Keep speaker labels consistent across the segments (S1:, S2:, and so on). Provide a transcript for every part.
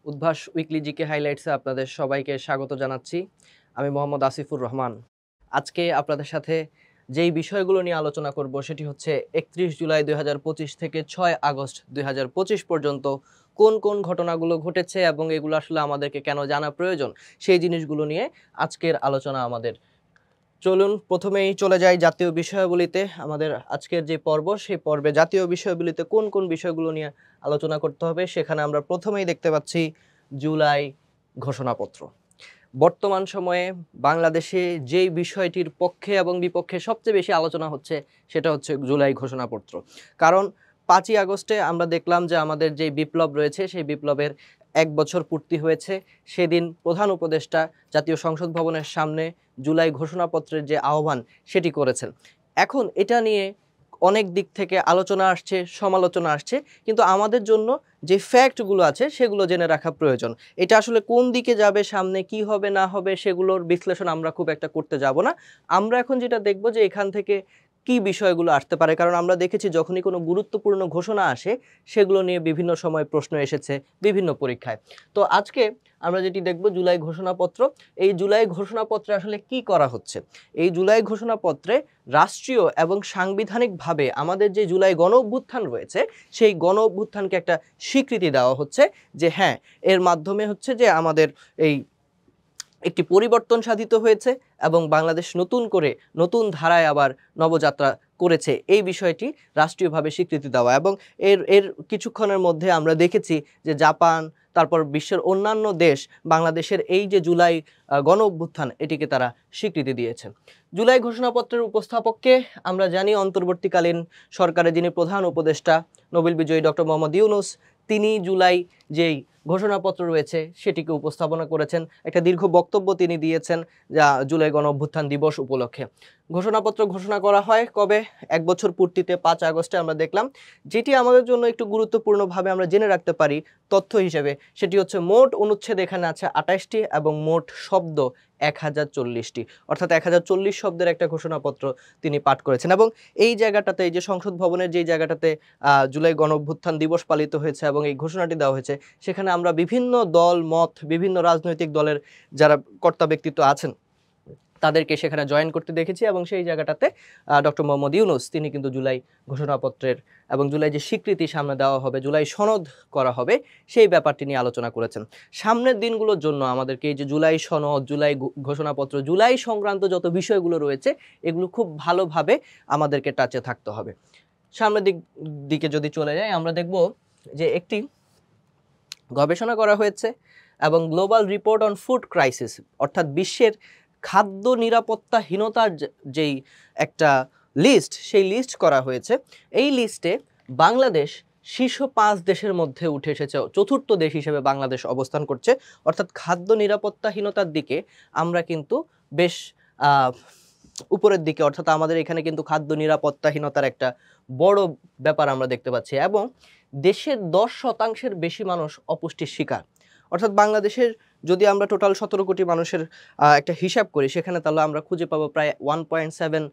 S1: Udvash weekly GK হাইলাইটসে আপনাদের সবাইকে স্বাগত জানাচ্ছি। আমি মোহাম্মদ আসিফুর রহমান। আজকে আপনাদের সাথে যেই বিষয়গুলো নিয়ে আলোচনা করব সেটি হচ্ছে 31 জুলাই 2025 থেকে 6 আগস্ট 2025 পর্যন্ত কোন কোন ঘটনাগুলো ঘটেছে এবং এগুলো আসলে আমাদেরকে কেন জানা প্রয়োজন, সেই জিনিসগুলো নিয়ে আজকের আলোচনা আমাদের। চলুন প্রথমেই চলে যাই জাতীয় বিষয়াবলিতে। আমাদের আজকের যে পর্ব, সেই পর্বে জাতীয় বিষয়াবলিতে কোন কোন বিষয়গুলো নিয়ে আলোচনা করতে হবে সেখানে আমরা প্রথমেই দেখতে পাচ্ছি জুলাই ঘোষণাপত্র। বর্তমান সময়ে বাংলাদেশে যেই বিষয়টির পক্ষে এবং বিপক্ষে সবচেয়ে বেশি আলোচনা হচ্ছে সেটা হচ্ছে জুলাই ঘোষণাপত্র। কারণ 5ই আগস্টে আমরা দেখলাম যে আমাদের যে বিপ্লব রয়েছে সেই বিপ্লবের 1 বছর পূর্তি হয়েছে। সেদিন প্রধান উপদেষ্টা জাতীয় সংসদ ভবনের সামনে জুলাই ঘোষণাপত্রের যে আহ্বান সেটি করেছেন। এখন এটা নিয়ে অনেক দিক থেকে আলোচনা আসছে, সমালোচনা আসছে, কিন্তু আমাদের জন্য যে ফ্যাক্টগুলো আছে সেগুলো জেনে রাখা প্রয়োজন। এটা আসলে কোন দিকে যাবে, সামনে কি হবে না হবে সেগুলোর বিশ্লেষণ আমরা খুব একটা করতে যাব না। আমরা এখন যেটা দেখব যে এখান থেকে কি বিষয়গুলো আসতে পারে, কারণ আমরা দেখেছি যখনই কোনো গুরুত্বপূর্ণ ঘোষণা আসে সেগুলো নিয়ে বিভিন্ন সময় প্রশ্ন এসেছে বিভিন্ন পরীক্ষায়। তো আজকে আমরা যেটি দেখব জুলাই ঘোষণাপত্র। এই জুলাই ঘোষণাপত্রে আসলে কি করা হচ্ছে। এই জুলাই ঘোষণাপত্রে রাষ্ট্রীয় এবং সাংবিধানিকভাবে আমাদের যে জুলাই গণ অভ্যুত্থান রয়েছে সেই গণ অভ্যুত্থানকে একটা স্বীকৃতি দেওয়া হচ্ছে যে হ্যাঁ, এর মাধ্যমে হচ্ছে যে আমাদের এই একটি পরিবর্তন সাধিত হয়েছে এবং বাংলাদেশ নতুন করে নতুন ধারায় আবার নবযাত্রা করেছে, এই বিষয়টি রাষ্ট্রীয়ভাবে স্বীকৃতি দেওয়া। এবং এর কিছুক্ষণের মধ্যে আমরা দেখেছি যে জাপান, তারপর বিশ্বের অন্যান্য দেশ বাংলাদেশের এই যে জুলাই গণ অভ্যুত্থান এটিকে তারা স্বীকৃতি দিয়েছে। জুলাই ঘোষণাপত্রের উপস্থাপককে আমরা জানি অন্তর্বর্তীকালীন সরকারের যিনি প্রধান উপদেষ্টা নোবেল বিজয়ী ডক্টর মোহাম্মদ ইউনূস, তিনি জুলাই যেই ঘোষণাপত্র রয়েছে সেটিকে উপস্থাপনা করেছেন। একটা দীর্ঘ বক্তব্য তিনি দিয়েছেন যা জুলাই গণ অভ্যুত্থান দিবস উপলক্ষে। ঘোষণাপত্র ঘোষণা করা হয় কবে? 1 বছর পূর্তিতে 5 আগস্টে আমরা দেখলাম। যেটি আমাদের জন্য একটু গুরুত্বপূর্ণভাবে আমরা জেনে রাখতে পারি তথ্য হিসেবে, সেটি হচ্ছে মোট অনুচ্ছেদ এখানে আছে 28টি এবং মোট শব্দ 1040টি, অর্থাৎ 1040 শব্দের একটা ঘোষণাপত্র তিনি পাঠ করেছেন। এবং এই জায়গাটাতে, এই যে সংসদ ভবনের যেই জায়গাটাতে জুলাই গণ অভ্যুত্থান দিবস পালিত হয়েছে এবং এই ঘোষণাটি দেওয়া হয়েছে, সেখানে আমরা বিভিন্ন দল মত, বিভিন্ন রাজনৈতিক দলের যারা কর্তা ব্যক্তিত্ব আছেন তাদেরকে সেখানে জয়েন করতে দেখেছি। এবং সেই জায়গাটাতে ডক্টর মোহাম্মদ ইউনূস তিনি কিন্তু জুলাই ঘোষণাপত্রের এবং জুলাই যে স্বীকৃতি সামনে দেওয়া হবে, জুলাই সনদ করা হবে, সেই ব্যাপারটি নিয়ে আলোচনা করেছেন। সামনের দিনগুলোর জন্য আমাদেরকে এই যে জুলাই সনদ, জুলাই ঘোষণাপত্র, জুলাই সংক্রান্ত যত বিষয়গুলো রয়েছে এগুলো খুব ভালোভাবে আমাদেরকে টাচে থাকতে হবে। সামনের দিকে যদি চলে যাই, আমরা দেখব যে একটি গবেষণা করা হয়েছে এবং global report on food crisis, অর্থাৎ বিশ্বের খাদ্য নিরাপত্তাহীনতার যেই একটা লিস্ট, সেই লিস্ট করা হয়েছে। এই লিস্টে বাংলাদেশ শীর্ষ 5 দেশের মধ্যে উঠে এসেছে, চতুর্থ দেশ হিসেবে বাংলাদেশ অবস্থান করছে। অর্থাৎ খাদ্য নিরাপত্তাহীনতার দিকে আমরা কিন্তু বেশ উপরের দিকে, অর্থাৎ আমাদের এখানে কিন্তু খাদ্য নিরাপত্তাহীনতার একটা বড় ব্যাপার আমরা দেখতে পাচ্ছি। এবং দেশের 10% বেশি মানুষ অপুষ্টির শিকার। অর্থাৎ বাংলাদেশের যদি আমরা টোটাল 17 কোটি মানুষের একটা হিসাব করি, সেখানে তাহলে আমরা খুঁজে পাবো প্রায় 1.7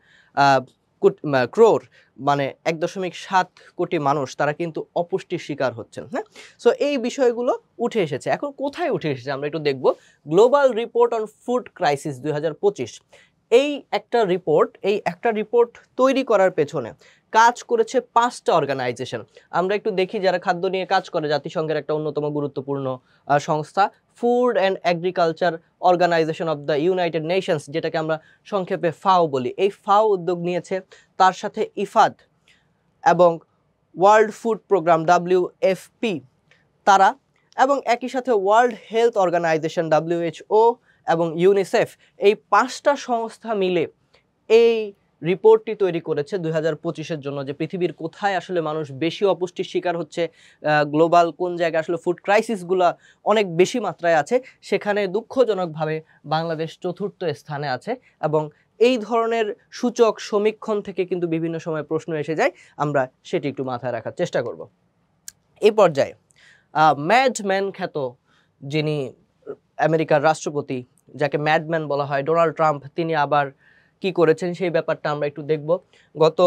S1: ক্রোর, মানে 1.7 কোটি মানুষ তারা কিন্তু অপুষ্টির শিকার হচ্ছেন। হ্যাঁ, সো এই বিষয়গুলো উঠে এসেছে। এখন কোথায় উঠে এসেছে আমরা একটু দেখব। Global report on food crisis 2025, এই একটা রিপোর্ট তৈরি করার পেছনে কাজ করেছে 5টা অর্গানাইজেশন। আমরা একটু দেখি যারা খাদ্য নিয়ে কাজ করে। জাতিসংঘের একটা অন্যতম গুরুত্বপূর্ণ সংস্থা food and agriculture organization of the United Nations, যেটাকে আমরা সংক্ষেপে ফাও বলি। এই ফাও উদ্যোগ নিয়েছে, তার সাথে ইফাদ এবং ওয়ার্ল্ড ফুড প্রোগ্রাম WFP তারা, এবং একই সাথে ওয়ার্ল্ড হেলথ অর্গানাইজেশন WHO এবং ইউনিসেফ, এই 5টা সংস্থা মিলে এই রিপোর্টটি তৈরি করেছে 2025-এর জন্য, যে পৃথিবীর কোথায় আসলে মানুষ বেশি অপুষ্টির শিকার হচ্ছে, গ্লোবাল কোন জায়গায় আসলে ফুড ক্রাইসিসগুলো অনেক বেশি মাত্রায় আছে, সেখানে দুঃখজনকভাবে বাংলাদেশ 4র্থ স্থানে আছে। এবং এই ধরনের সূচক সমীক্ষণ থেকে কিন্তু বিভিন্ন সময় প্রশ্ন এসে যায়, আমরা সেটি একটু মাথায় রাখার চেষ্টা করব। এই পর্যায়ে ম্যাডম্যান খ্যাত যিনি আমেরিকার রাষ্ট্রপতি, যাকে ম্যাডম্যান বলা হয়, ডোনাল্ড ট্রাম্প, তিনি আবার কি করেছেন সেই ব্যাপারটা আমরা একটু দেখব। গত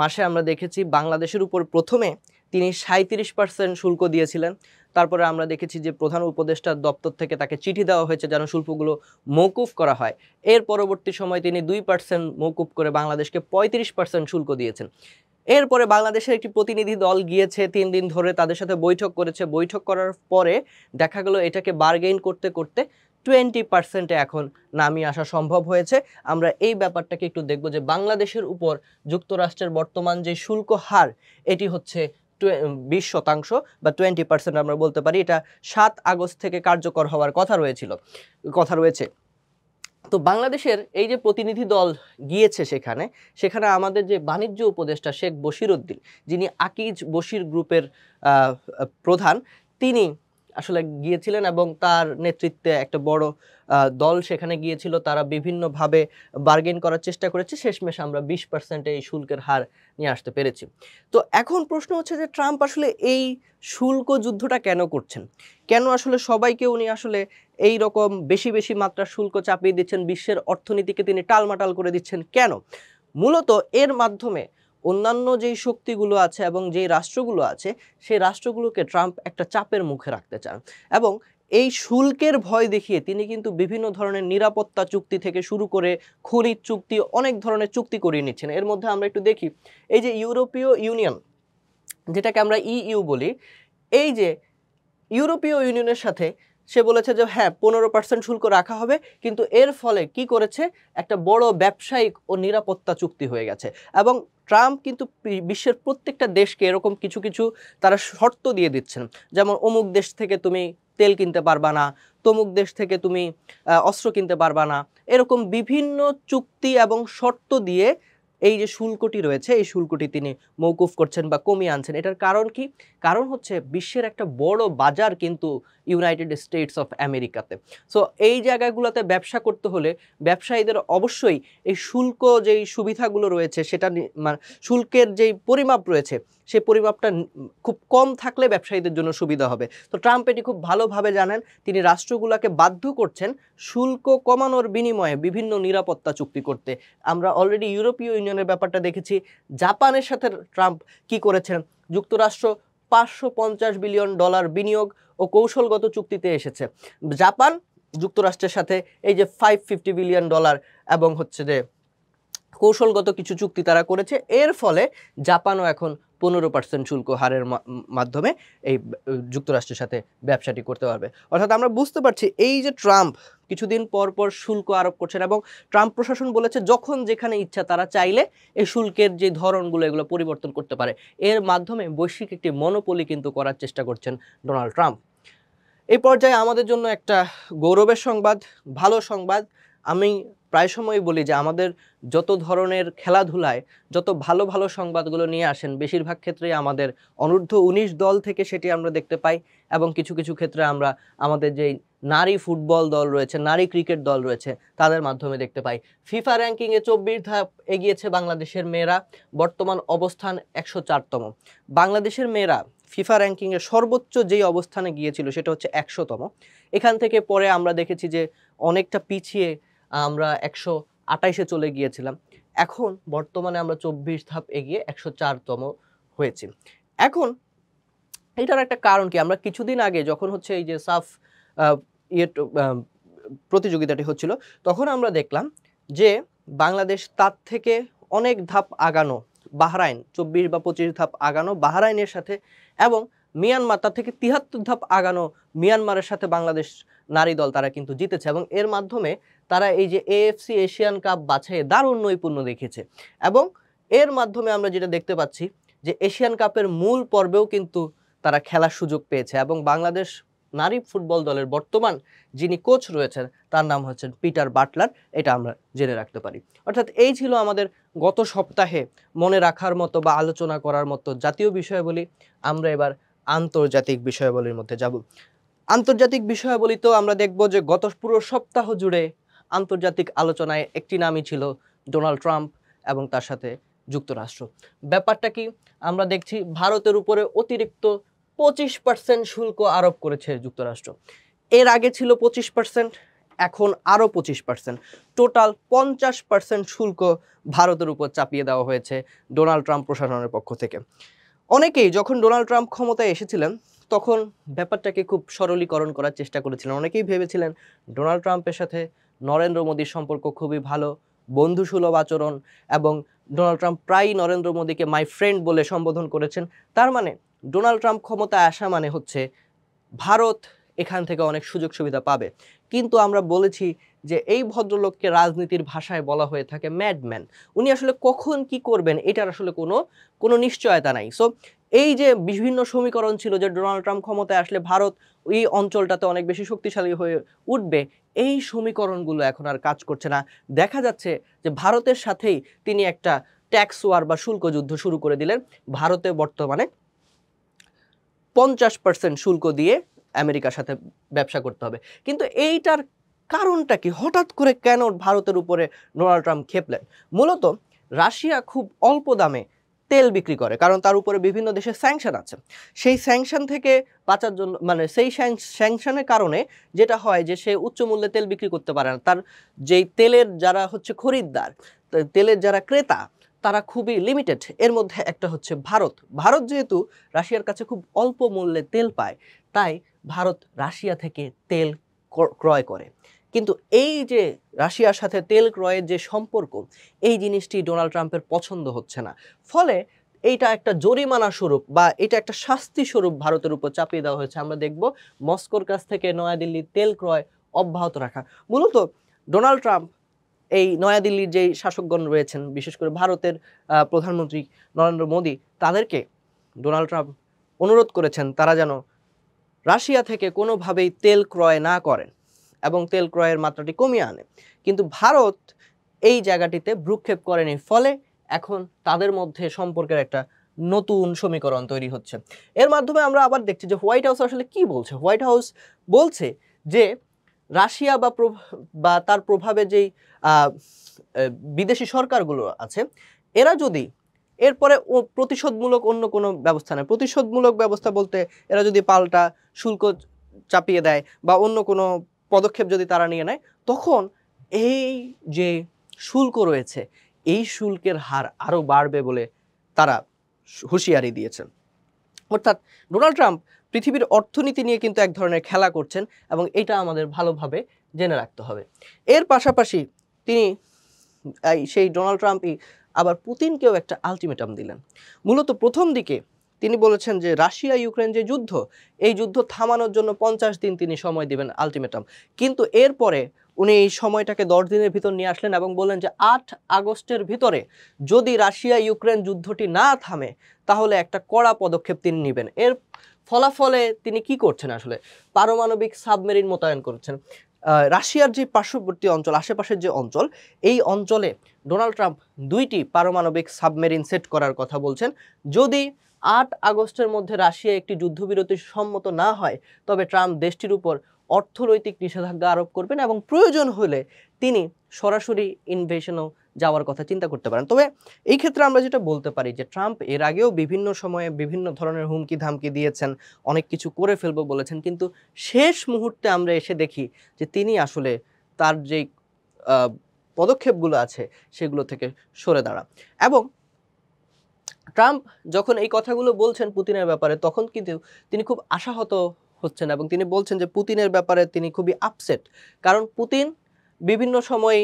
S1: মাসে আমরা দেখেছি বাংলাদেশের উপর প্রথমে তিনি 37% শুল্ক দিয়েছিলেন, তারপরে আমরা দেখেছি যে প্রধান উপদেষ্টার দপ্তর থেকে তাকে চিঠি দেওয়া হয়েছে যেন শুল্কগুলো মওকুফ করা হয়। এর পরবর্তী সময় তিনি 2% মওকুফ করে বাংলাদেশকে 35% শুল্ক দিয়েছেন। এরপরে বাংলাদেশের একটি প্রতিনিধি দল গিয়েছে 3 দিন ধরে, তাদের সাথে বৈঠক করেছে। বৈঠক করার পরে দেখা গেল এটাকে বার্গেইন করতে করতে 20% এখন নামিয়ে আসা সম্ভব হয়েছে। আমরা এই ব্যাপারটাকে একটু দেখব যে বাংলাদেশের উপর যুক্তরাষ্ট্রের বর্তমান যে শুল্ক হার, এটি হচ্ছে 20% বা 20% আমরা বলতে পারি। এটা 7 আগস্ট থেকে কার্যকর হওয়ার কথা রয়েছে। তো বাংলাদেশের এই যে প্রতিনিধি দল গিয়েছে সেখানে আমাদের যে বাণিজ্য উপদেষ্টা শেখ বশির উদ্দিন, যিনি আকিজ বশির গ্রুপের প্রধান, তিনি আসলে গিয়েছিলেন এবং তার নেতৃত্বে একটা বড় দল সেখানে গিয়েছিল। তারা বিভিন্নভাবে বার্গেন করার চেষ্টা করেছে, শেষমেশ আমরা 20% এই শুল্কের হার নিয়ে আসতে পেরেছি। তো এখন প্রশ্ন হচ্ছে যে ট্রাম্প আসলে এই শুল্ক যুদ্ধটা কেন করছেন, কেন আসলে সবাইকে উনি আসলে এই রকম বেশি বেশি মাত্রার শুল্ক চাপিয়ে দিচ্ছেন, বিশ্বের অর্থনীতিকে তিনি টালমাটাল করে দিচ্ছেন কেন? মূলত এর মাধ্যমে অন্যান্য যেই শক্তিগুলো আছে এবং যেই রাষ্ট্রগুলো আছে সেই রাষ্ট্রগুলোকে ট্রাম্প একটা চাপের মুখে রাখতে চান, এবং এই শুল্কের ভয় দেখিয়ে তিনি কিন্তু বিভিন্ন ধরনের নিরাপত্তা চুক্তি থেকে শুরু করে খনিজ চুক্তি, অনেক ধরনের চুক্তি করিয়ে নিচ্ছেন। এর মধ্যে আমরা একটু দেখি, এই যে ইউরোপীয় ইউনিয়ন, যেটাকে আমরা ইইউ বলি, এই যে ইউরোপীয় ইউনিয়নের সাথে সে বলেছে যে হ্যাঁ 15% শুল্ক রাখা হবে, কিন্তু এর ফলে কি করেছে, একটা বড় ব্যবসায়িক ও নিরাপত্তা চুক্তি হয়ে গেছে। এবং ট্রাম্প কিন্তু বিশ্বের প্রত্যেকটা দেশকে এরকম কিছু কিছু তারা শর্ত দিয়ে দিচ্ছেন, যেমন অমুক দেশ থেকে তুমি তেল কিনতে পারবা না, তমুক দেশ থেকে তুমি অস্ত্র কিনতে পারবা না, এরকম বিভিন্ন চুক্তি এবং শর্ত দিয়ে এই যে শুল্কটি রয়েছে এই শুল্কটি তিনি মওকুফ করছেন বা কমিয়ে আনছেন। এটার কারণ কি? কারণ হচ্ছে বিশ্বের একটা বড় বাজার কিন্তু ইউনাইটেড স্টেটস অফ আমেরিকাতে। সো এই জায়গাগুলোতে ব্যবসা করতে হলে ব্যবসায়ীদের অবশ্যই এই শুল্ক যেই সুবিধাগুলো রয়েছে সেটা মানে শুল্কের যেই পরিমাপ রয়েছে সেই পরিমাপটা খুব কম থাকলে ব্যবসায়ীদের জন্য সুবিধা হবে। তো ট্রাম্প এটি খুব ভালোভাবে জানেন, তিনি রাষ্ট্রগুলোকে বাধ্য করছেন শুল্ক কমানোর বিনিময়ে বিভিন্ন নিরাপত্তা চুক্তি করতে। আমরা অলরেডি ইউরোপীয় ইউনিয়নের ব্যাপারটা দেখেছি। জাপানের সাথে ট্রাম্প কি করেছেন, যুক্তরাষ্ট্র $550 বিলিয়ন বিনিয়োগ ও কৌশলগত চুক্তিতে এসেছে। জাপান যুক্তরাষ্ট্রের সাথে এই যে $550 বিলিয়ন এবং হচ্ছে যে কৌশলগত কিছু চুক্তি তারা করেছে, এর ফলে জাপানও এখন 15% শুল্ক হারের মাধ্যমে এই যুক্তরাষ্ট্রের সাথে ব্যবসাটি করতে পারবে। অর্থাৎ আমরা বুঝতে পারছি এই যে ট্রাম্প কিছুদিন পর পর শুল্ক আরোপ করছেন, এবং ট্রাম্প প্রশাসন বলেছে যখন যেখানে ইচ্ছা তারা চাইলে এই শুল্কের যে ধরনগুলো এগুলো পরিবর্তন করতে পারে। এর মাধ্যমে বৈশ্বিক একটি মনোপলি কিন্তু করার চেষ্টা করছেন ডোনাল্ড ট্রাম্প। এই পর্যায়ে আমাদের জন্য একটা গৌরবের সংবাদ, ভালো সংবাদ। আমি প্রায় সময়ই বলি যে আমাদের যত ধরনের খেলাধুলায় যত ভালো ভালো সংবাদগুলো নিয়ে আসেন বেশিরভাগ ক্ষেত্রেই আমাদের অনূর্ধ্ব-19 দল থেকে সেটি আমরা দেখতে পাই, এবং কিছু কিছু ক্ষেত্রে আমরা আমাদের যেই নারী ফুটবল দল রয়েছে, নারী ক্রিকেট দল রয়েছে তাদের মাধ্যমে দেখতে পাই। ফিফা র্যাঙ্কিংয়ে 24 ধাপ এগিয়েছে বাংলাদেশের মেয়েরা, বর্তমান অবস্থান 104তম। বাংলাদেশের মেয়েরা ফিফা র্যাঙ্কিংয়ে সর্বোচ্চ যেই অবস্থানে গিয়েছিল সেটা হচ্ছে 100তম। এখান থেকে পরে আমরা দেখেছি যে অনেকটা পিছিয়ে আমরা 128-এ চলে গিয়েছিলাম। এখন বর্তমানে আমরা 24 ধাপ এগিয়ে 104তম হয়েছি। এখন এটার একটা কারণ কি, আমরা কিছুদিন আগে যখন হচ্ছে এই যে সাফ প্রতিযোগিতাটি হচ্ছিল তখন আমরা দেখলাম যে বাংলাদেশ তার থেকে অনেক ধাপ আগানো বাহরাইন, 24 বা 25 ধাপ আগানো বাহরাইনের সাথে, এবং মিয়ানমার তার থেকে 73 ধাপ আগানো মিয়ানমারের সাথে বাংলাদেশ নারী দল তারা কিন্তু জিতেছে, এবং এর মাধ্যমে তারা এই যে এএফসি এশিয়ান কাপ বাছাইয়ে দারুণ নৈপুণ্য দেখিয়েছে। এবং এর মাধ্যমে আমরা যেটা দেখতে পাচ্ছি যে এশিয়ান কাপের মূল পর্বেও কিন্তু তারা খেলার সুযোগ পেয়েছে, এবং বাংলাদেশ নারী ফুটবল দলের বর্তমান যিনি কোচ রয়েছেন তার নাম হচ্ছেন পিটার বাটলার, এটা আমরা জেনে রাখতে পারি। অর্থাৎ এই ছিল আমাদের গত সপ্তাহে মনে রাখার মতো বা আলোচনা করার মতো জাতীয় বিষয়াবলী। আমরা এবার আন্তর্জাতিক বিষয়াবলীর মধ্যে যাব। আন্তর্জাতিক বিষয়াবলী তো আমরা দেখব যে গত পুরো সপ্তাহ জুড়ে আন্তর্জাতিক আলোচনায় একটি নামই ছিল ডোনাল্ড ট্রাম্প এবং তার সাথে যুক্তরাষ্ট্র। ব্যাপারটা কি, আমরা দেখছি ভারতের উপরে অতিরিক্ত 25% শুল্ক আরোপ করেছে যুক্তরাষ্ট্র। এর আগে ছিল 25%, এখন আরও 25%, টোটাল 50% শুল্ক ভারতের উপর চাপিয়ে দেওয়া হয়েছে ডোনাল্ড ট্রাম্প প্রশাসনের পক্ষ থেকে। অনেকেই যখন ডোনাল্ড ট্রাম্প ক্ষমতায় এসেছিলেন তখন ব্যাপারটাকে খুব সরলীকরণ করার চেষ্টা করেছিলেন। অনেকেই ভেবেছিলেন ডোনাল্ড ট্রাম্পের সাথে নরেন্দ্র মোদীর সম্পর্ক খুবই ভালো, বন্ধুসুলভ আচরণ, এবং ডোনাল্ড ট্রাম্প প্রায়ই নরেন্দ্র মোদীকে মাই ফ্রেন্ড বলে সম্বোধন করেছেন। তার মানে ডোনাল্ড ট্রাম্প ক্ষমতায় আসা মানে হচ্ছে ভারত এখান থেকে অনেক সুযোগ সুবিধা পাবে। কিন্তু আমরা বলেছি যে এই ভদ্রলোককে রাজনীতির ভাষায় বলা হয়ে থাকে ম্যাডম্যান। উনি আসলে কখন কি করবেন এটার আসলে কোনো নিশ্চয়তা নাই। সো এই যে বিভিন্ন সমীকরণ ছিল যে ডোনাল্ড ট্রাম্প ক্ষমতায় আসলে ভারত এই অঞ্চলটাতে অনেক বেশি শক্তিশালী হয়ে উঠবে, এই সমীকরণগুলো এখন আর কাজ করছে না। দেখা যাচ্ছে যে ভারতের সাথেই তিনি একটা ট্যাক্স ওয়ার বা শুল্ক যুদ্ধ শুরু করে দিলেন। ভারতে বর্তমানে 50% শুল্ক দিয়ে আমেরিকার সাথে ব্যবসা করতে হবে। কিন্তু এইটার কারণটা কি? হঠাৎ করে কেন ভারতের উপরে ডোনাল্ড ট্রাম্প ক্ষেপলেন? মূলত রাশিয়া খুব অল্প দামে তেল বিক্রি করে, কারণ তার উপরে বিভিন্ন দেশের স্যাংশন আছে। সেই স্যাংশন থেকে বাঁচার জন্য, মানে সেই স্যাংশনের কারণে যেটা হয় যে সে উচ্চ মূল্যে তেল বিক্রি করতে পারে না। তার যেই তেলের যারা হচ্ছে খরিদ্দার, তেলের যারা ক্রেতা, তারা খুবই লিমিটেড। এর মধ্যে একটা হচ্ছে ভারত। ভারত যেহেতু রাশিয়ার কাছে খুব অল্প মূল্যে তেল পায়, তাই ভারত রাশিয়া থেকে তেল ক্রয় করে। কিন্তু এই যে রাশিয়ার সাথে তেল ক্রয়ের যে সম্পর্ক, এই জিনিসটি ডোনাল্ড ট্রাম্পের পছন্দ হচ্ছে না। ফলে এইটা একটা জরিমানা স্বরূপ বা এটা একটা শাস্তি স্বরূপ ভারতের উপর চাপিয়ে দেওয়া হয়েছে। আমরা দেখব মস্কোর কাছ থেকে নয়াদিল্লির তেল ক্রয় অব্যাহত রাখা। মূলত ডোনাল্ড ট্রাম্প এই নয়াদিল্লির যেই শাসকগণ রয়েছেন, বিশেষ করে ভারতের প্রধানমন্ত্রী নরেন্দ্র মোদী, তাদেরকে ডোনাল্ড ট্রাম্প অনুরোধ করেছেন তারা যেন রাশিয়া থেকে কোনোভাবেই তেল ক্রয় না করেন এবং তেল ক্রয়ের মাত্রাটি কমিয়ে আনে। কিন্তু ভারত এই জায়গাটিতে ভ্রুক্ষেপ করেনি। ফলে এখন তাদের মধ্যে সম্পর্কের একটা নতুন সমীকরণ তৈরি হচ্ছে। এর মাধ্যমে আমরা আবার দেখছি যে হোয়াইট হাউস আসলে কি বলছে। হোয়াইট হাউস বলছে যে রাশিয়া বা তার প্রভাবে যেই বিদেশি সরকারগুলো আছে, এরা যদি এরপরে প্রতিশোধমূলক অন্য কোনো ব্যবস্থা নেয়, প্রতিশোধমূলক ব্যবস্থা বলতে এরা যদি পাল্টা শুল্ক চাপিয়ে দেয় বা অন্য কোনো পদক্ষেপ যদি তারা নিয়ে নেয়, তখন এই যে শুল্ক রয়েছে, এই শুল্কের হার আরও বাড়বে বলে তারা হুঁশিয়ারি দিয়েছেন। অর্থাৎ ডোনাল্ড ট্রাম্প পৃথিবীর অর্থনীতি নিয়ে কিন্তু এক ধরনের খেলা করছেন এবং এটা আমাদের ভালোভাবে জেনে রাখতে হবে। এর পাশাপাশি তিনি সেই ডোনাল্ড ট্রাম্পই আবার পুতিনকেও একটা আলটিমেটাম দিলেন। মূলত প্রথম দিকে তিনি বলেছেন যে রাশিয়া ইউক্রেন যে যুদ্ধ, এই যুদ্ধ থামানোর জন্য 50 দিন তিনি সময় দিবেন, আলটিমেটাম। কিন্তু এরপরে উনি এই সময়টাকে 10 দিনের ভিতর নিয়ে আসলেন এবং বললেন যে 8 আগস্টের ভিতরে যদি রাশিয়া ইউক্রেন যুদ্ধটি না থামে, তাহলে একটা কড়া পদক্ষেপ তিনি নেবেন। এর ফলাফলে তিনি কি করছেন? আসলে পারমাণবিক সাবমেরিন মোতায়েন করছেন। রাশিয়ার যে পার্শ্ববর্তী অঞ্চল, আশেপাশের যে অঞ্চল, এই অঞ্চলে ডোনাল্ড ট্রাম্প 2টি পারমাণবিক সাবমেরিন সেট করার কথা বলছেন। যদি 8 আগস্টের মধ্যে রাশিয়া একটি যুদ্ধবিরতি সম্মত না হয়, তবে ট্রাম্প দেশটির উপর অর্থনৈতিক নিষেধাজ্ঞা আরোপ করবেন এবং প্রয়োজন হলে তিনি সরাসরি ইনভেশনও যাওয়ার কথা চিন্তা করতে পারেন। তবে এই ক্ষেত্রে আমরা যেটা বলতে পারি যে ট্রাম্প এর আগেও বিভিন্ন সময়ে বিভিন্ন ধরনের হুমকি ধামকি দিয়েছেন, অনেক কিছু করে ফেলবো বলেছেন, কিন্তু শেষ মুহূর্তে আমরা এসে দেখি যে তিনি আসলে তার যেই পদক্ষেপগুলো আছে সেগুলো থেকে সরে দাঁড়ান। এবং ট্রাম্প যখন এই কথাগুলো বলছেন পুতিনের ব্যাপারে, তখন কিন্তু তিনি খুব আশাহত হচ্ছেন এবং তিনি বলছেন যে পুতিনের ব্যাপারে তিনি খুবই আপসেট, কারণ পুতিন বিভিন্ন সময়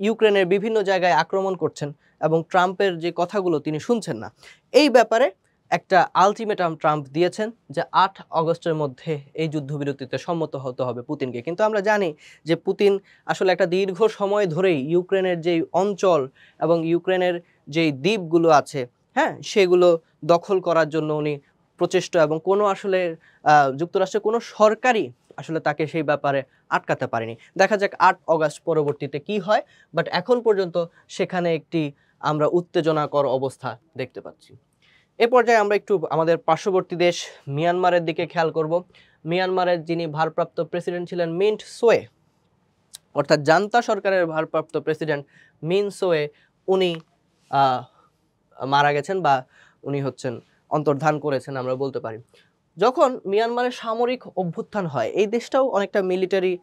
S1: ইউক্রেনের বিভিন্ন জায়গায় আক্রমণ করছেন এবং ট্রাম্পের যে কথাগুলো তিনি শুনছেন না। এই ব্যাপারে একটা আলটিমেটাম ট্রাম্প দিয়েছেন যে 8 আগস্টের মধ্যে এই যুদ্ধবিরতিতে সম্মত হতে হবে পুতিনকে। কিন্তু আমরা জানি যে পুতিন আসলে একটা দীর্ঘ সময় ধরেই ইউক্রেনের যেই অঞ্চল এবং ইউক্রেনের যেই দ্বীপগুলো আছে, হ্যাঁ, সেগুলো দখল করার জন্য উনি প্রচেষ্ট, এবং কোনো আসলে যুক্তরাষ্ট্রের কোনো সরকারই আসলে তাকে সেই ব্যাপারে আটকাতে পারেনি। দেখা যাক 8 আগস্ট পরবর্তীতে কি হয়, বাট এখন পর্যন্ত সেখানে একটি আমরা উত্তেজনাকর অবস্থা দেখতে পাচ্ছি। এ পর্যায়ে আমরা একটু আমাদের পার্শ্ববর্তী দেশ মিয়ানমারের দিকে খেয়াল করব। মিয়ানমারের যিনি ভারপ্রাপ্ত প্রেসিডেন্ট ছিলেন মিন্ট সোয়ে, অর্থাৎ জান্তা সরকারের ভারপ্রাপ্ত প্রেসিডেন্ট মিন সোয়ে, উনি মারা গেছেন বা উনি হচ্ছেন অন্তর্ধান করেছেন আমরা বলতে পারি। যখন মিয়ানমারের সামরিক অভ্যুত্থান হয়, এই দেশটাও অনেকটা মিলিটারি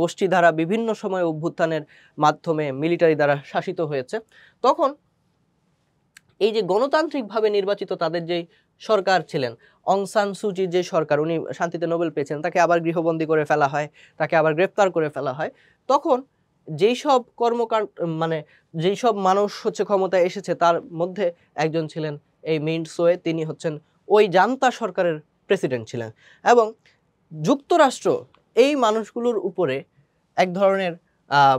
S1: গোষ্ঠী দ্বারা বিভিন্ন সময় অভ্যুত্থানের মাধ্যমে মিলিটারি দ্বারা শাসিত হয়েছে, তখন এই যে গণতান্ত্রিকভাবে নির্বাচিত তাদের যেই সরকার ছিলেন, অং সান সুচির যে সরকার, উনি শান্তিতে নোবেল পেয়েছেন, তাকে আবার গৃহবন্দী করে ফেলা হয়, তাকে আবার গ্রেফতার করে ফেলা হয়। তখন যেই সব কর্মকাণ্ড, মানে যেই সব মানুষ হচ্ছে ক্ষমতায় এসেছে, তার মধ্যে একজন ছিলেন এই মিন্ট সোয়ে। তিনি হচ্ছেন ওই জান্তা সরকারের প্রেসিডেন্ট ছিলেন, এবং যুক্তরাষ্ট্র এই মানুষগুলোর উপরে এক ধরনের আহ,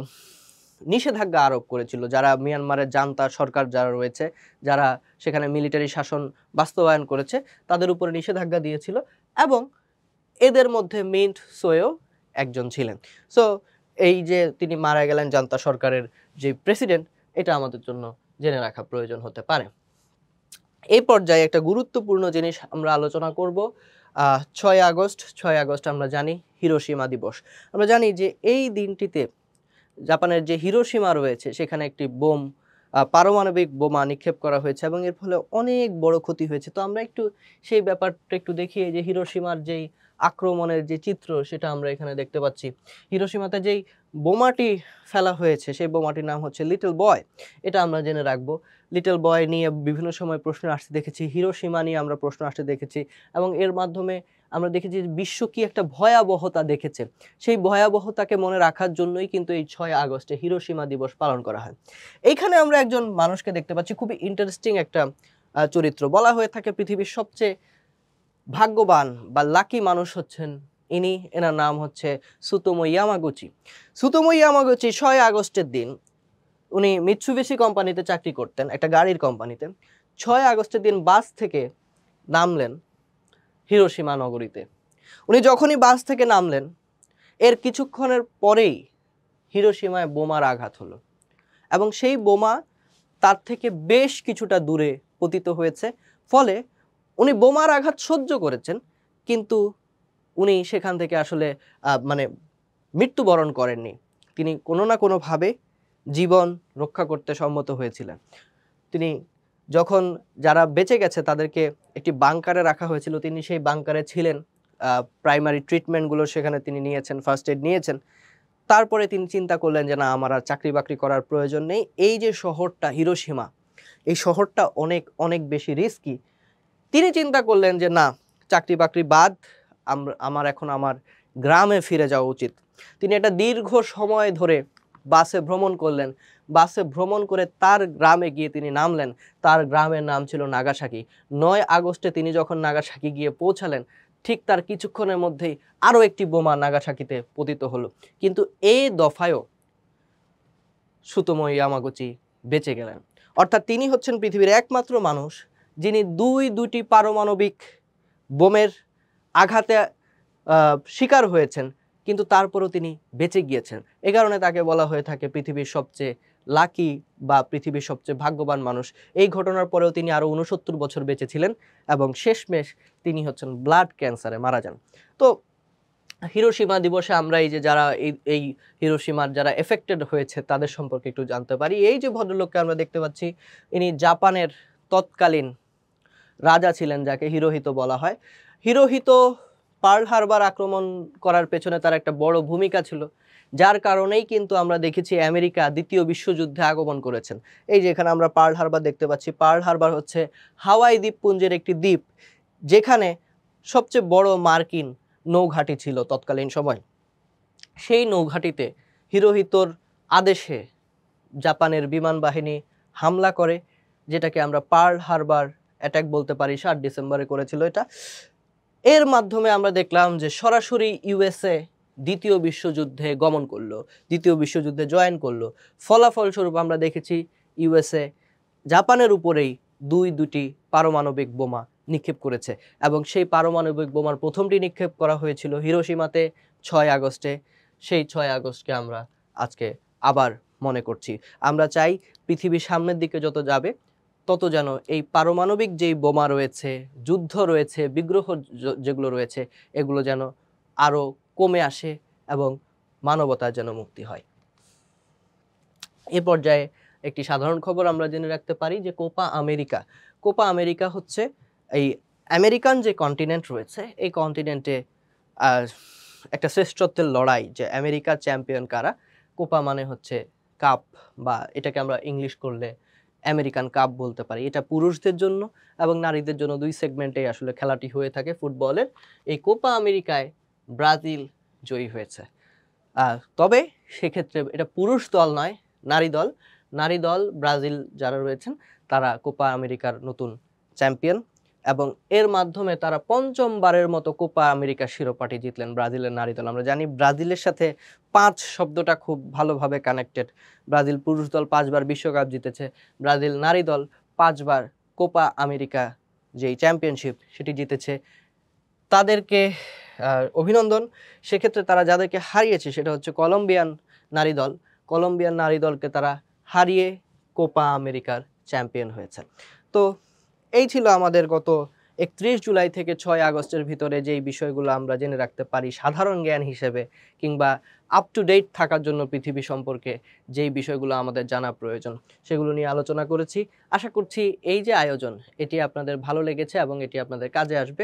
S1: নিষেধাজ্ঞা আরোপ করেছিল, যারা মিয়ানমারের জান্তা সরকার যারা রয়েছে, যারা সেখানে মিলিটারি শাসন বাস্তবায়ন করেছে, তাদের উপরে নিষেধাজ্ঞা দিয়েছিল, এবং এদের মধ্যে মিন্ট সোয়েও একজন ছিলেন। সো এই যে তিনি মারা গেলেন জান্তা সরকারের যে প্রেসিডেন্ট, এটা আমাদের জন্য জেনে রাখা প্রয়োজন হতে পারে। এই পর্যায়ে একটা গুরুত্বপূর্ণ জিনিস আমরা আলোচনা করব। 6 আগস্ট আমরা জানি হিরোশিমা দিবস। আমরা জানি যে এই দিনটিতে জাপানের যে হিরোশিমা রয়েছে সেখানে একটি পারমাণবিক বোমা নিক্ষেপ করা হয়েছে, এবং এর ফলে অনেক বড় ক্ষতি হয়েছে। তো আমরা একটু সেই ব্যাপারটা একটু দেখি। যে হিরোশিমার যেই আক্রমণের যে চিত্র, সেটা আমরা এখানে দেখতে পাচ্ছি। হিরোশিমাতে যেই বোমাটি ফেলা হয়েছে, সেই বোমাটির নাম হচ্ছে লিটল বয়। এটা আমরা জেনে রাখবো। লিটল বয় নিয়ে বিভিন্ন সময় প্রশ্ন আসতে দেখেছি, হিরোশিমা নিয়ে আমরা প্রশ্ন আসতে দেখেছি, এবং এর মাধ্যমে আমরা দেখেছি বিশ্ব কি একটা ভয়াবহতা দেখেছে। সেই ভয়াবহতাকে মনে রাখার জন্যই কিন্তু এই 6 আগস্টে হিরোশিমা দিবস পালন করা হয়। এইখানে আমরা একজন মানুষকে দেখতে পাচ্ছি, খুবই ইন্টারেস্টিং একটা চরিত্র। বলা হয়ে থাকে পৃথিবীর সবচেয়ে ভাগ্যবান বা লাকি মানুষ হচ্ছেন ইনি। এনার নাম হচ্ছে সুতোমো ইয়ামাগুচি। সুতোমো ইয়ামাগুচি 6 আগস্টের দিন উনি মিৎসুবিশি কোম্পানিতে চাকরি করতেন, একটা গাড়ির কোম্পানিতে। 6 আগস্টের দিন বাস থেকে নামলেন হিরোশিমা নগরীতে। উনি যখনই বাস থেকে নামলেন, এর কিছুক্ষণের পরেই হিরোশিমায় বোমার আঘাত হলো, এবং সেই বোমা তার থেকে বেশ কিছুটা দূরে পতিত হয়েছে। ফলে উনি বোমার আঘাত সহ্য করেছেন, কিন্তু উনি সেখান থেকে আসলে মানে মৃত্যুবরণ করেননি। তিনি কোনো না কোনোভাবে জীবন রক্ষা করতে সম্মত হয়েছিলেন। তিনি যখন যারা বেঁচে গেছে তাদেরকে একটি বাংকারে রাখা হয়েছিল, তিনি সেই বাংকারে ছিলেন। প্রাইমারি ট্রিটমেন্টগুলো সেখানে তিনি নিয়েছেন, ফার্স্ট এড নিয়েছেন। তারপরে তিনি চিন্তা করলেন যে না, আমার আর চাকরি বাকরি করার প্রয়োজন নেই। এই যে শহরটা হিরোশিমা, এই শহরটা অনেক অনেক বেশি রিস্কি। তিনি চিন্তা করলেন যে না, চাকরি বাকরি বাদ, আমার এখন আমার গ্রামে ফিরে যাওয়া উচিত। তিনি একটা দীর্ঘ সময় ধরে বাসে ভ্রমণ করলেন। বাসে ভ্রমণ করে তার গ্রামে গিয়ে তিনি নামলেন। তার গ্রামের নাম ছিল নাগাসাকি। 9 আগস্টে তিনি যখন নাগাসাকি গিয়ে পৌঁছালেন, ঠিক তার কিছুক্ষণের মধ্যেই আরও একটি বোমা নাগাসাকিতে পতিত হলো। কিন্তু এই দফায়ও সুতোমো ইয়ামাগুচি বেঁচে গেলেন। অর্থাৎ তিনি হচ্ছেন পৃথিবীর একমাত্র মানুষ যিনি দুটি পারমাণবিক বোমের আঘাতে শিকার হয়েছেন, কিন্তু তারপরও তিনি বেঁচে গিয়েছেন। এ কারণে তাকে বলা হয়ে থাকে পৃথিবীর সবচেয়ে লাকি বা পৃথিবীর সবচেয়ে ভাগ্যবান মানুষ। এই ঘটনার পরেও তিনি আরও 69 বছর বেঁচে ছিলেন, এবং শেষমেশ তিনি হচ্ছেন ব্লাড ক্যান্সারে মারা যান। তো হিরোশিমা দিবসে আমরা এই যে যারা এই হিরোশিমার যারা এফেক্টেড হয়েছে তাদের সম্পর্কে একটু জানতে পারি। এই যে ভদ্রলোককে আমরা দেখতে পাচ্ছি, ইনি জাপানের তৎকালীন রাজা ছিলেন, যাকে হিরোহিতো বলা হয়। হিরোহিতো পার্ল হারবার আক্রমণ করার পেছনে তার একটা বড় ভূমিকা ছিল, যার কারণেই কিন্তু আমরা দেখেছি আমেরিকা দ্বিতীয় বিশ্বযুদ্ধে আগমন করেছেন। এই যে এখানে আমরা পার্ল হারবার দেখতে পাচ্ছি। পার্ল হারবার হচ্ছে হাওয়াই দ্বীপপুঞ্জের একটি দ্বীপ, যেখানে সবচেয়ে বড় মার্কিন নৌঘাঁটি ছিল তৎকালীন সময়। সেই নৌঘাঁটিতে হিরোহিতোর আদেশে জাপানের বিমান বাহিনী হামলা করে, যেটাকে আমরা পার্ল হারবার অ্যাটাক বলতে পারি। 7 ডিসেম্বরে করেছিল এটা। এর মাধ্যমে আমরা দেখলাম যে সরাসরি ইউএসএ দ্বিতীয় বিশ্বযুদ্ধে গমন করলো, দ্বিতীয় বিশ্বযুদ্ধে জয়েন করলো। ফলাফলস্বরূপ আমরা দেখেছি ইউএসএ জাপানের উপরেই দুটি পারমাণবিক বোমা নিক্ষেপ করেছে, এবং সেই পারমাণবিক বোমার প্রথমটি নিক্ষেপ করা হয়েছিল হিরোশিমাতে 6 আগস্টে। সেই 6 আগস্টকে আমরা আজকে আবার মনে করছি। আমরা চাই পৃথিবী সামনের দিকে যত যাবে, তত যেন এই পারমাণবিক যেই বোমা রয়েছে, যুদ্ধ রয়েছে, বিগ্রহ যেগুলো রয়েছে, এগুলো যেন আরও কমে আসে, এবং মানবতার যেন মুক্তি হয়। এ পর্যায়ে একটি সাধারণ খবর আমরা জেনে রাখতে পারি যে কোপা আমেরিকা হচ্ছে এই আমেরিকান যে কন্টিনেন্ট রয়েছে, এই কন্টিনেন্টে একটা শ্রেষ্ঠত্বের লড়াই, যে আমেরিকার চ্যাম্পিয়ন কারা। কোপা মানে হচ্ছে কাপ, বা এটাকে আমরা ইংলিশ করলে আমেরিকান কাপ বলতে পারি। এটা পুরুষদের জন্য এবং নারীদের জন্য ২ সেগমেন্টেই আসলে খেলাটি হয়ে থাকে ফুটবলের। এই কোপা আমেরিকায় ব্রাজিল জয়ী হয়েছে। তবে সেক্ষেত্রে এটা পুরুষ দল নয়, নারী দল। নারী দল ব্রাজিল যারা রয়েছেন তারা কোপা আমেরিকার নতুন চ্যাম্পিয়ন এবং এর মাধ্যমে তারা ৫ম বারের মতো কোপা আমেরিকার শিরোপাটি জিতলেন ব্রাজিলের নারী দল। আমরা জানি ব্রাজিলের সাথে ৫ শব্দটা খুব ভালোভাবে কানেক্টেড। ব্রাজিল পুরুষ দল ৫ বার বিশ্বকাপ জিতেছে। ব্রাজিল নারী দল ৫ বার কোপা আমেরিকা যেই চ্যাম্পিয়নশিপ সেটি জিতেছে। তাদেরকে অভিনন্দন। সেক্ষেত্রে তারা যাদেরকে হারিয়েছে সেটা হচ্ছে কলম্বিয়ান নারী দল। কলম্বিয়ান নারী দলকে তারা হারিয়ে কোপা আমেরিকার চ্যাম্পিয়ন হয়েছে। তো এই ছিল আমাদের গত ৩১ জুলাই থেকে ৬ আগস্টের ভিতরে যেই বিষয়গুলো আমরা জেনে রাখতে পারি সাধারণ জ্ঞান হিসেবে কিংবা আপ টু ডেট থাকার জন্য পৃথিবী সম্পর্কে যেই বিষয়গুলো আমাদের জানা প্রয়োজন সেগুলো নিয়ে আলোচনা করেছি। আশা করছি এই যে আয়োজন এটি আপনাদের ভালো লেগেছে এবং এটি আপনাদের কাজে আসবে।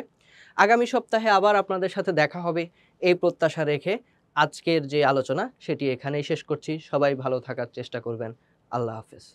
S1: আগামী সপ্তাহে আবার আপনাদের সাথে দেখা হবে এই প্রত্যাশা রেখে আজকের যে আলোচনা সেটি এখানেই শেষ করছি। সবাই ভালো থাকার চেষ্টা করবেন। আল্লাহ হাফেজ।